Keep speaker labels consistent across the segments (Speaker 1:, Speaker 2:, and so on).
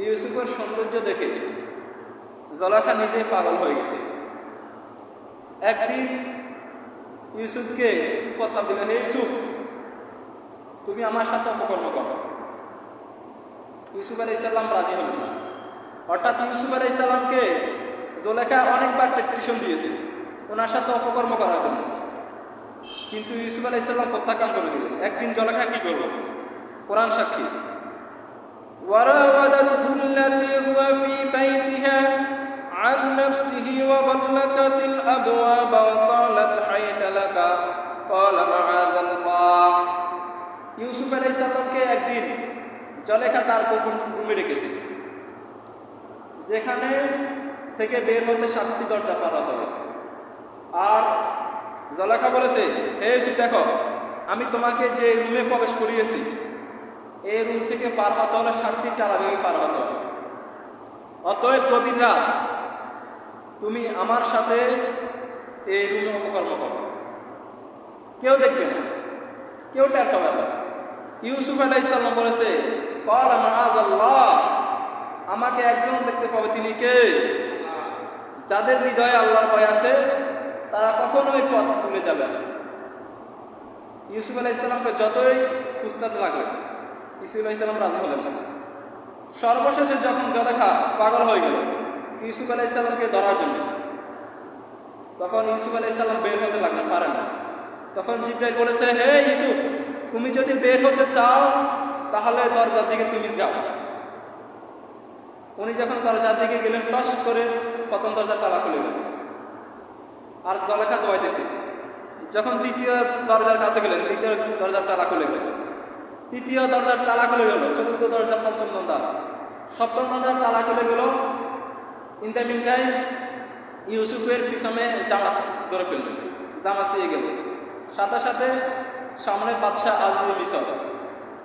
Speaker 1: ইউসুফের সৌন্দর্য দেখে জুলেখা নিজে পাগল হয়ে গেছে। একদিন ইউসুফকে প্রস্তাব দিলেন, হে ইউসুফ, তুমি আমার সাথে অপকর্ম করো। ইউসুফ আলাইহিস সালাম রাজি হলেন না। অর্থাৎ ইউসুফ আলাইহিস সালামকে জুলেখা অনেকবার টেকটিশন দিয়েছে ওনার সাথে অপকর্ম করার জন্য, কিন্তু ইউসুফ আলাইহিস সালাম প্রত্যাখ্যান করে দিলেন। একদিন জুলেখা কি করলো? কোরআন সাক্ষী, وراودته التي هو في بيتها عن نفسه وغلقت الأبواب وقالت حيث لك قال معاذ الله। ইউসুফ আলাইহিস সালামকে একদিন জুলেখা তার গোপন রুমে রেখেছে, যেখানে থেকে বের হতে 7টি দরজা পার হতে হবে। আর জুলেখা বলেছে, হে ইউসুফ, দেখো আমি তোমাকে যে রুমে প্রবেশ করিয়েছি এই রুম থেকে পার হতে হলে 7টি টালা ভেঙে পার হতে হবে। অতএব গভীর রাত তুমি আমার সাথে এই রুমে অপকর্ম করো, কেউ দেখবে না, কেউ টের পাবে না। ইউসুফ আলাইহিস সালাম বলেছে, ক্বালা মাআযাল্লাহ, আমাকে একজন দেখতে পাবে, তিনি কে? যাদের হৃদয়ে আল্লাহর ভয় আছে তারা কখনোই পথ ভুলে যাবে না। ইউসুফ আলাইহিস সালামকে যতই খুঁজতে লাগলেন, ইউসুফ আলাইহিস সালাম রাজি হলেন না। সর্বশেষে যখন জুলেখা পাগল হয়ে গেল ইউসুফ আলাইহিস সালামকে ধরার জন্য, তখন ইউসুফ আলাইহিস সালাম বের হতে লাগলেন, পারেন না। তখন জিবরাইল বলেছে, হে ইউসুফ, তুমি যদি বের হতে চাও তাহলে দরজা থেকে তুমি যাও। উনি যখন দরজা থেকে গেলেন, টস করে প্রথম দরজা তালা খুলে গেল, আর জুলেখা দোয়াইতেছে। যখন দ্বিতীয় দরজার কাছে গেলেন, দ্বিতীয় দরজার তালা খুলে গেল, তৃতীয় দরজার তালা খুলে গেল, চতুর্থ দরজার পঞ্চম দরজা, সপ্তম দরজার তালা খুলে গেল। ইন দ্য মিন টাইম ইউসুফের পিছনে জামাস ধরে ফেললেন, জামাস দিয়ে গেল। সাথে সাথে সামনে বাদশাহ আজিজ মিসর,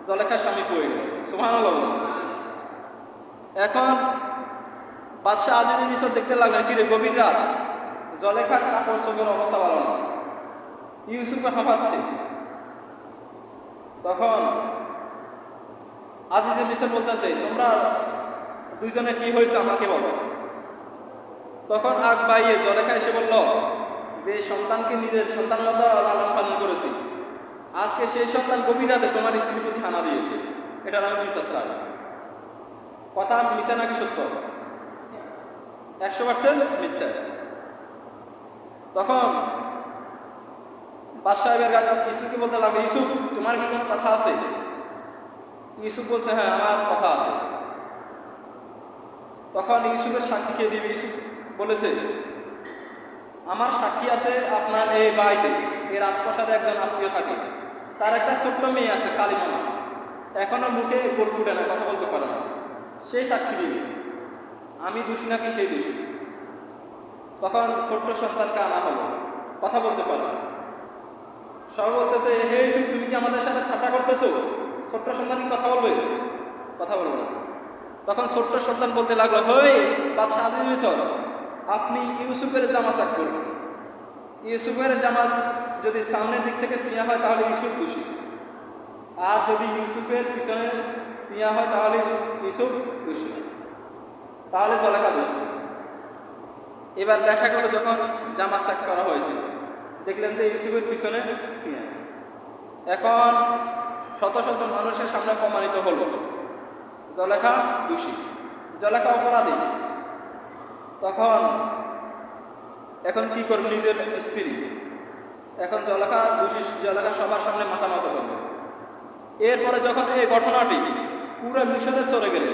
Speaker 1: জুলেখার স্বামী পড়ে গেল। সুবহানাল্লাহ। এখন বাদশাহ আজিজ মিসর দেখতে লাগলেন, কিরে গভীর রাত, জুলেখার কাপড় চোপড়ের অবস্থা ভালো না, ইউসুফকে হাঁপাচ্ছে। তখন আজিজে মিসর বলতেছে, তোমরা দুইজনে কি হয়েছে আমাকে বলো। তখন আগ বাইয়ে জুলেখা এসে বলল, যে সন্তানকে নিজের সন্তান মতো লালন পালন করেছি, আজকে সেই সন্তান গভীর রাতে তোমার স্ত্রীর প্রতি হানা দিয়েছে, এটার আমি বিচার চাই। কথা মিথ্যা নাকি সত্য? 100% মিথ্যা। তখন বাদশাহের ইউসুফকে বলতে লাগবে, ইউসুফ, তোমার কি কোনো কথা আছে? ইউসুফ বলছে, হ্যাঁ, আমার কথা আছে। তখন ইউসুফের সাক্ষী কে দিবে? ইউসুফ বলেছে, আমার সাক্ষী আছে আপনার এই বাড়িতে, এর আশপাশে একজন আত্মীয় থাকে, তার একটা ছোট্ট মেয়ে আছে কালিমা, এখনো মুখে গোল ফুটে না, কথা বলতে পারে না, সেই সাক্ষী দিবে আমি দোষী নাকি সেই দোষী। তখন ছোট্ট সন্তানকে আনা হলো, কথা বলতে পারে না। সবাই বলতেছে, হে ইউসুফ, তুমি কি আমাদের সাথে ঠাট্টা করতেছো? ছোট্ট সন্তান কি কথা বলবে? কথা বলবে না। তখন ছোট্ট সন্তান বলতে লাগলো, হই বাদশাহ আজিজ মিসর, আপনি ইউসুফের জামা চাষ করবেন। ইউসুফের জামা যদি সামনের দিক থেকে সিয়া হয় তাহলে ইউসুফ দোষী, আর যদি ইউসুফের পিছনে সিয়া হয় তাহলে ইউসুফ দোষী, তাহলে জুলেখা দোষী। এবার দেখা গেল যখন জামা চাষ করা হয়েছে, দেখলেন যে ইউসুফের পিছনে সিয়া। এখন শত শত মানুষের সামনে প্রমাণিত হলো জুলেখা দোষী, জুলেখা অপরাধী। তখন এখন কি করবে নিজের স্ত্রী? এখন জুলেখা দোষী, জুলেখা সবার সামনে মাথা নত করবে। এরপরে যখন এই ঘটনাটি পুরো মিশরে চলে গেল,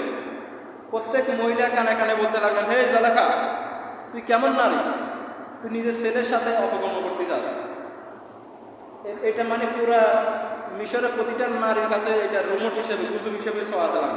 Speaker 1: প্রত্যেক মহিলা কানে কানে বলতে লাগলেন, হে জুলেখা, তুই কেমন নারী, তুই নিজের ছেলের সাথে অপকর্ম করতে চাস। এটা মানে পুরা মিশরের প্রতিটা নারীর কাছে এটা রোমট হিসেবে, কুসুম হিসেবে ছোঁয়াতে লাগলো।